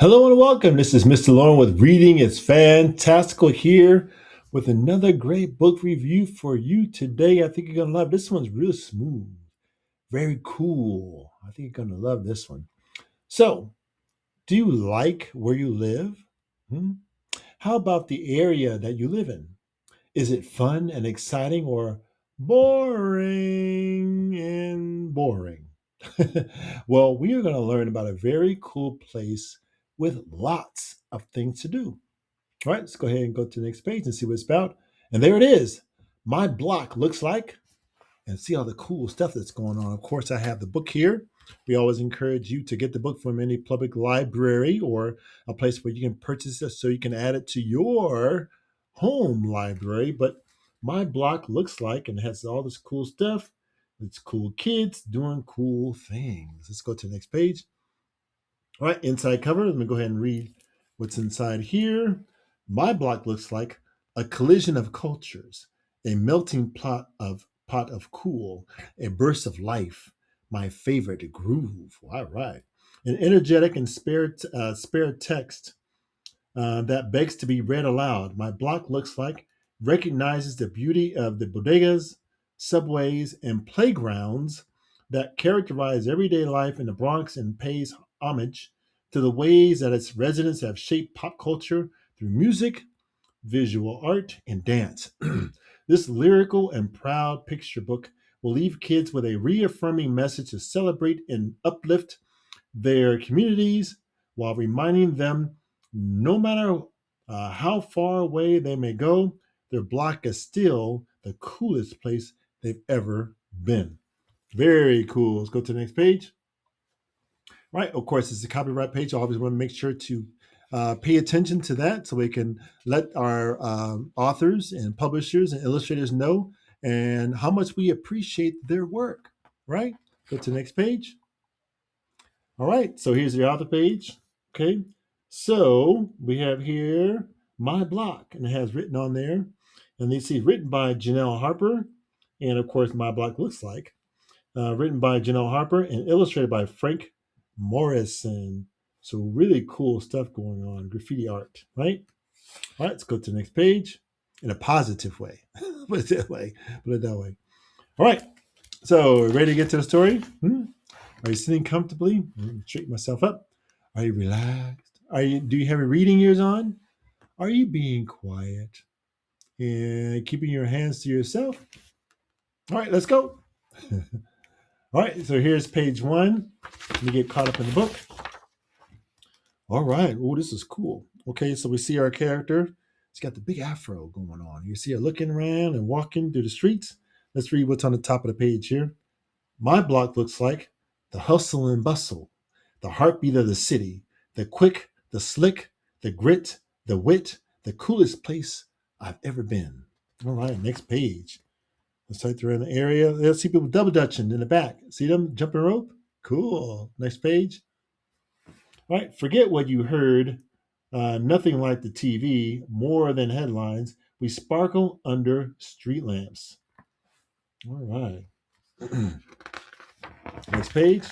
Hello and welcome. This is Mr. Lauren with Reading is Fantastical here with another great book review for you today. I think you're going to love this one's real smooth, very cool. I think you're going to love this one. So, do you like where you live? Hmm? How about the area that you live in? Is it fun and exciting or boring and boring? Well, we are going to learn about a very cool place with lots of things to do. All right, let's go ahead and go to the next page and see what it's about. And there it is. My block looks like, and see all the cool stuff that's going on. Of course, I have the book here. We always encourage you to get the book from any public library or a place where you can purchase it so you can add it to your home library. But my block looks like and has all this cool stuff. It's cool kids doing cool things. Let's go to the next page. All right, inside cover. Let me go ahead and read what's inside here. My block looks like a collision of cultures, a melting pot of cool, a burst of life, my favorite groove. All right, an energetic and spare text that begs to be read aloud. My block looks like recognizes the beauty of the bodegas, subways, and playgrounds that characterize everyday life in the Bronx and pays homage to the ways that its residents have shaped pop culture through music, visual art, and dance. This lyrical and proud picture book will leave kids with a reaffirming message to celebrate and uplift their communities while reminding them no matter how far away they may go, their block is still the coolest place they've ever been. Very cool. Let's go to the next page. Right. Of course, it's a copyright page. I always want to make sure to pay attention to that so we can let our authors and publishers and illustrators know and how much we appreciate their work. Right. Go to the next page. All right, so here's the author page. Okay, so we have here my block, and it has written on there, and you see written by Janelle Harper, and of course my block looks like written by Janelle Harper and illustrated by Frank Morrison. So really cool stuff going on, graffiti art, right? All right, let's go to the next page in a positive way. Put it that way. Put it that way. All right, so ready to get to the story? Are you sitting comfortably? Straighten myself up. Are you relaxed? Do you have your reading ears on? Are you being quiet and keeping your hands to yourself? All right, let's go. All right, so here's page one. Let me get caught up in the book. All right. Oh, this is cool. Okay, so we see our character. She's got the big afro going on. You see her looking around and walking through the streets. Let's read what's on the top of the page here. My block looks like the hustle and bustle, the heartbeat of the city, the quick, the slick, the grit, the wit, the coolest place I've ever been. All right, next page. Let's type through in the area. Let's see people double dutching in the back. See them jumping rope? Cool. Next page. All right, forget what you heard. Nothing like the TV, more than headlines. We sparkle under street lamps. All right. Next page.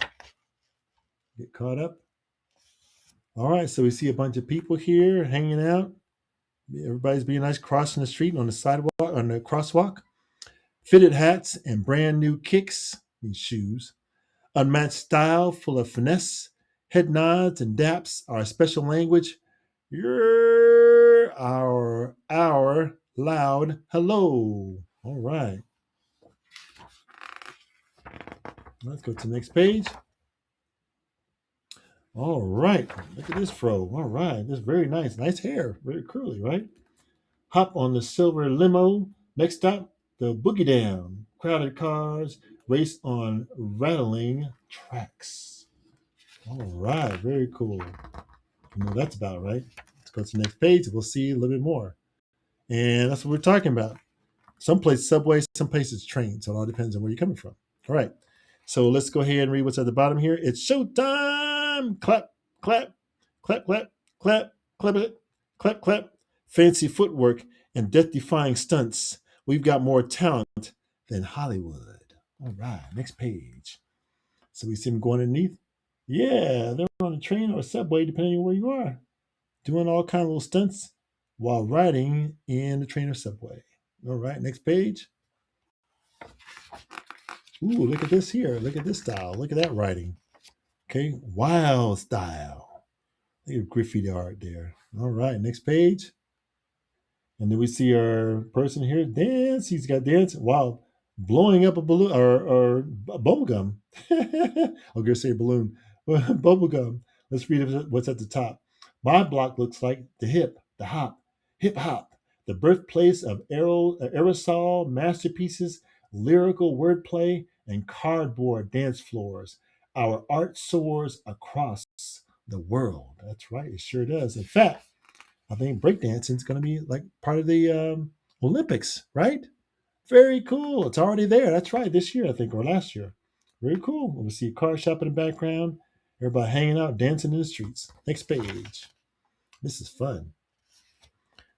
Get caught up. All right, so we see a bunch of people here hanging out. Everybody's being nice, crossing the street on the sidewalk, on the crosswalk. Fitted hats and brand new kicks, these shoes. Unmatched style, full of finesse. Head nods and daps, our special language. You're our loud hello. All right. Let's go to the next page. All right. Look at this fro. All right. This is very nice. Nice hair. Very curly, right? Hop on the silver limo. Next stop, the boogie down. Crowded cars race on rattling tracks. All right. Very cool. You know what that's about, right? Let's go to the next page. We'll see a little bit more. And that's what we're talking about. Some places subways, some places trains. So it all depends on where you're coming from. All right. So let's go ahead and read what's at the bottom here. It's showtime. Clap, clap, clap, clap, clap, clap it, clap, clap. Fancy footwork and death-defying stunts. We've got more talent than Hollywood. All right. Next page. So we see him going underneath. Yeah, they're on a train or a subway, depending on where you are, doing all kind of little stunts while riding in the train or subway. All right, next page. Ooh, look at this here. Look at this style. Look at that writing. Okay, wild style. Look at graffiti art there. All right, next page. And then we see our person here dance. He's got dance while blowing up a balloon or bubble gum. I was gonna say balloon, bubble gum. Let's read what's at the top. My block looks like the hip hop, the birthplace of aerosol masterpieces, lyrical wordplay, and cardboard dance floors. Our art soars across the world. That's right, it sure does. In fact, I think breakdancing is going to be like part of the Olympics, right? Very cool. It's already there. That's right. This year, I think, or last year. Very cool. We see a car shop in the background. Everybody hanging out, dancing in the streets. Next page. This is fun.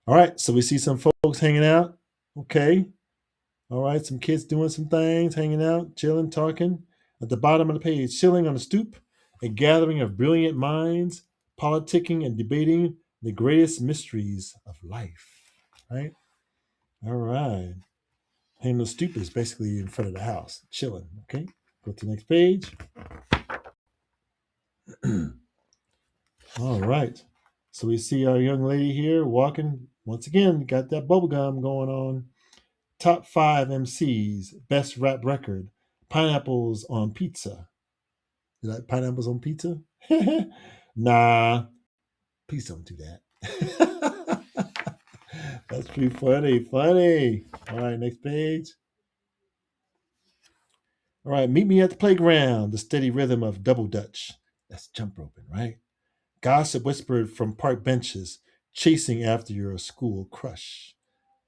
All right. So we see some folks hanging out. Okay. All right. Some kids doing some things, hanging out, chilling, talking. At the bottom of the page, chilling on the stoop, a gathering of brilliant minds, politicking and debating the greatest mysteries of life. Right? All right. Hanging on the stoop is basically in front of the house, chilling. Okay. Go to the next page. All right. So we see our young lady here walking. Once again, got that bubble gum going on. Top 5 MCs, best rap record, pineapples on pizza. You like pineapples on pizza? Nah, please don't do that. That's pretty funny. Funny. All right, next page. All right, meet me at the playground. The steady rhythm of double dutch. That's jump roping, right? Gossip whispered from park benches, chasing after your school crush.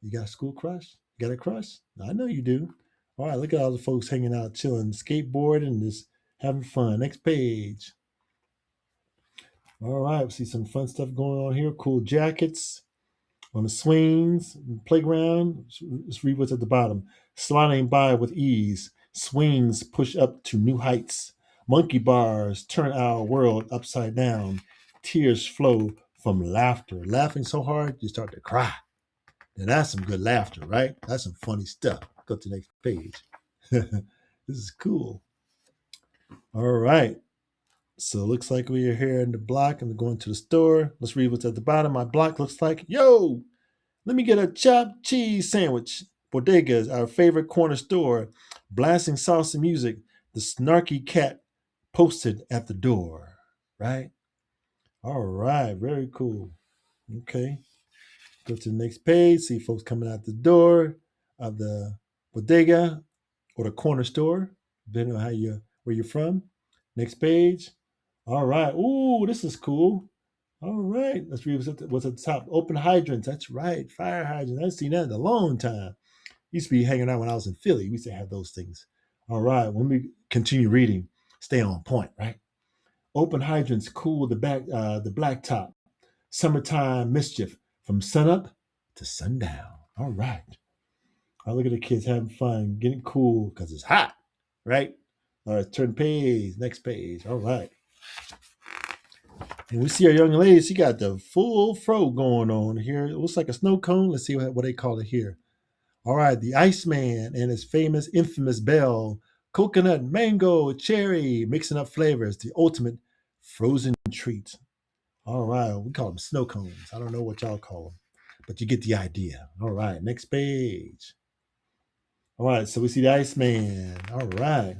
You got a school crush? You got a crush? I know you do. All right, look at all the folks hanging out, chilling, skateboarding, and just having fun. Next page. All right, we see some fun stuff going on here. Cool jackets on the swings, playground. Let's read what's at the bottom. Sliding by with ease, swings push up to new heights. Monkey bars turn our world upside down. Tears flow from laughter. Laughing so hard, you start to cry. And that's some good laughter, right? That's some funny stuff. Go to the next page. This is cool. All right. So it looks like we are here in the block and we're going to the store. Let's read what's at the bottom. My block looks like, yo, let me get a chopped cheese sandwich. Bodegas, our favorite corner store, blasting salsa music. The snarky cat posted at the door. Right? All right. Very cool. Okay. Go to the next page. See folks coming out the door of the bodega or the corner store, depending on where you're from. Next page. All right. Ooh, this is cool. All right. Let's read what's at the top. Open hydrants. That's right. Fire hydrants. I haven't seen that in a long time. Used to be hanging out when I was in Philly. We used to have those things. All right. When we continue reading, stay on point, right? Open hydrants cool the blacktop. Summertime mischief from sunup to sundown. All right. I look at the kids having fun, getting cool because it's hot, right? All right, turn page, next page. All right. And we see our young lady. She got the full fro going on here. It looks like a snow cone. Let's see what they call it here. All right, the Iceman and his famous, infamous bell. Coconut, mango, cherry, mixing up flavors. The ultimate frozen treat. All right, we call them snow cones. I don't know what y'all call them, but you get the idea. All right, next page. All right, so we see the Iceman. All right.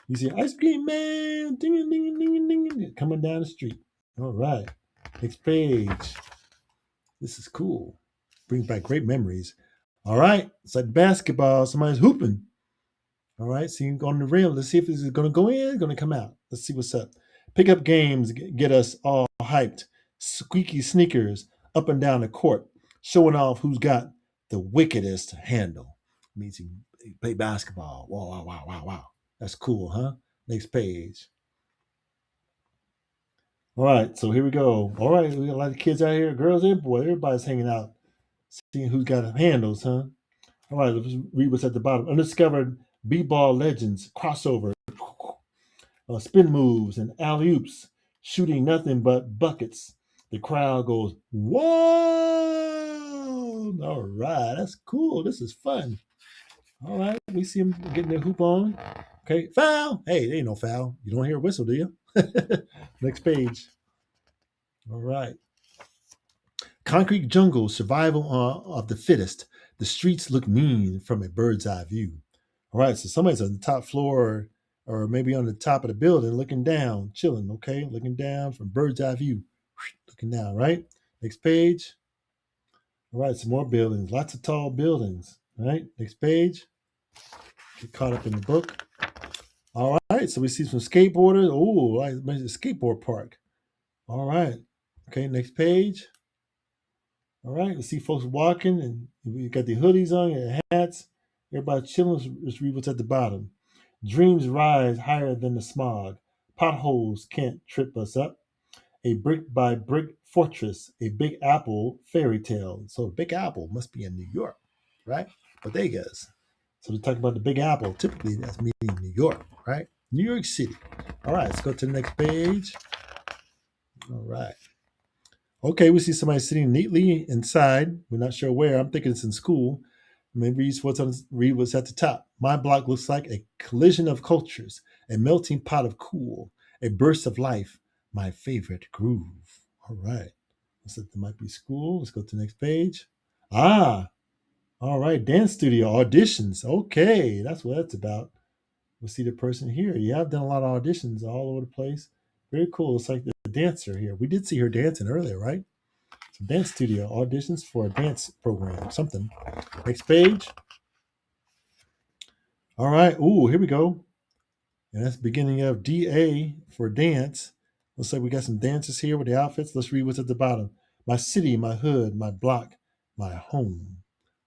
You see Ice Cream Man ding, ding, ding, ding, ding, coming down the street. All right. Next page. This is cool. Brings back great memories. All right. It's like basketball. Somebody's hooping. All right. See him on the rim. Let's see if this is going to go in, going to come out. Let's see what's up. Pickup games get us all hyped. Squeaky sneakers up and down the court, showing off who's got the wickedest handle. Means you play basketball. Wow, wow, wow, wow, wow. That's cool, huh? Next page. All right, so here we go. All right, we got a lot of kids out here, girls and boys. Everybody's hanging out, seeing who's got handles, huh? All right, let's read what's at the bottom. Undiscovered b-ball legends crossover. spin moves and alley-oops, shooting nothing but buckets. The crowd goes, whoa! All right, that's cool. This is fun. All right, we see him getting their hoop on. Okay, foul. Hey, there ain't no foul. You don't hear a whistle, do you? Next page. All right. Concrete jungle, survival of the fittest. The streets look mean from a bird's eye view. All right, so somebody's on the top floor or maybe on the top of the building looking down, chilling, okay? Looking down from bird's eye view. Looking down, right? Next page. All right, some more buildings, lots of tall buildings, right? Next page. Get caught up in the book. All right, so we see some skateboarders. Oh, like the skateboard park. All right. Okay, next page. All right, we see folks walking, and we got the hoodies on and hats. Everybody chilling. Let's read what's at the bottom. Dreams rise higher than the smog. Potholes can't trip us up. A brick by brick fortress, a Big Apple fairy tale. So Big Apple must be in New York, right? Bodegas. So we talk about the Big Apple. Typically, that's meaning New York, right? New York City. All right, let's go to the next page. All right. Okay, we see somebody sitting neatly inside. We're not sure where. I'm thinking it's in school. Maybe read what's at the top. My block looks like a collision of cultures, a melting pot of cool, a burst of life, my favorite groove. All right. Looks like there might be school. Let's go to the next page. Ah, all right. Dance studio auditions. Okay, that's what that's about. We'll see the person here. Yeah, I've done a lot of auditions all over the place. Very cool. It's like the dancer here. We did see her dancing earlier, right? So dance studio auditions for a dance program, something. Next page. All right. Ooh, here we go. And that's the beginning of DA for dance. Looks like we got some dancers here with the outfits. Let's read what's at the bottom. My city, my hood, my block, my home.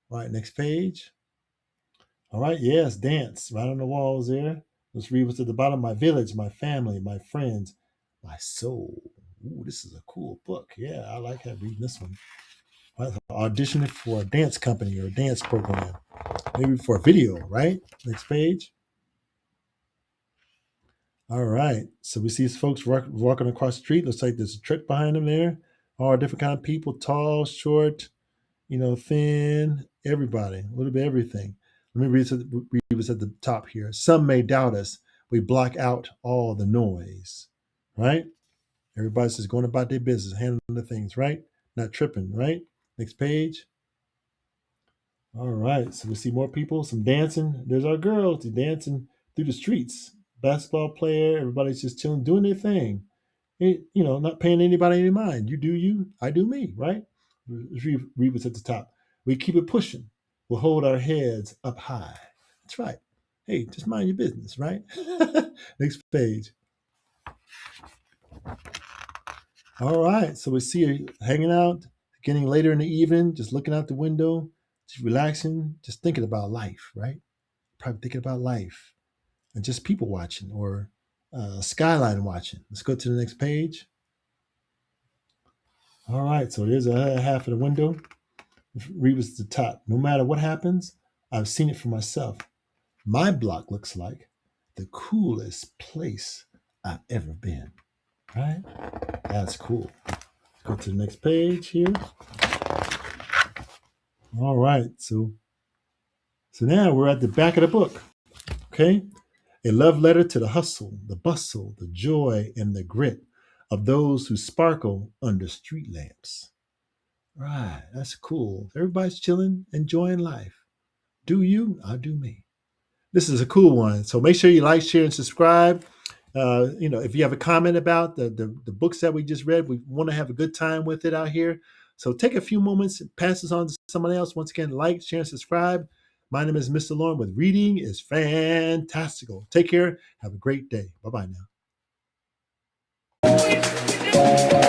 All right, next page. All right, yes, dance right on the walls there. Let's read what's at the bottom. My village, my family, my friends, my soul. Ooh, this is a cool book. Yeah, I like reading this one. Right, auditioning for a dance company or a dance program. Maybe for a video, right? Next page. All right. So we see folks walking across the street. Looks like there's a truck behind them there. All different kind of people, tall, short, thin, everybody, a little bit of everything. Let me read what's at the top here. Some may doubt us. We block out all the noise, right? Everybody's just going about their business, handling the things, right? Not tripping, right? Next page. All right. So we see more people, some dancing. There's our girls dancing through the streets. Basketball player, everybody's just chilling, doing their thing. Not paying anybody any mind. You do you, I do me, right? Read what's at the top. We keep it pushing. We'll hold our heads up high. That's right. Hey, just mind your business, right? Next page. All right. So we see her hanging out, getting later in the evening, just looking out the window, just relaxing, just thinking about life, right? Probably thinking about life and just people watching or skyline watching. Let's go to the next page. All right. So there's a half of the window. Read what's at the top. No matter what happens, I've seen it for myself. My block looks like the coolest place I've ever been. Right? That's cool. Go to the next page here. All right. So now we're at the back of the book. Okay. A love letter to the hustle, the bustle, the joy, and the grit of those who sparkle under street lamps. Right. That's cool. Everybody's chilling, enjoying life. Do you? I do me. This is a cool one. So make sure you like, share, and subscribe. If you have a comment about the books that we just read, we want to have a good time with it out here. So take a few moments, pass this on to someone else. Once again, like, share, and subscribe. My name is Mr. Lauren with Reading is Fantastical. Take care. Have a great day. Bye-bye now.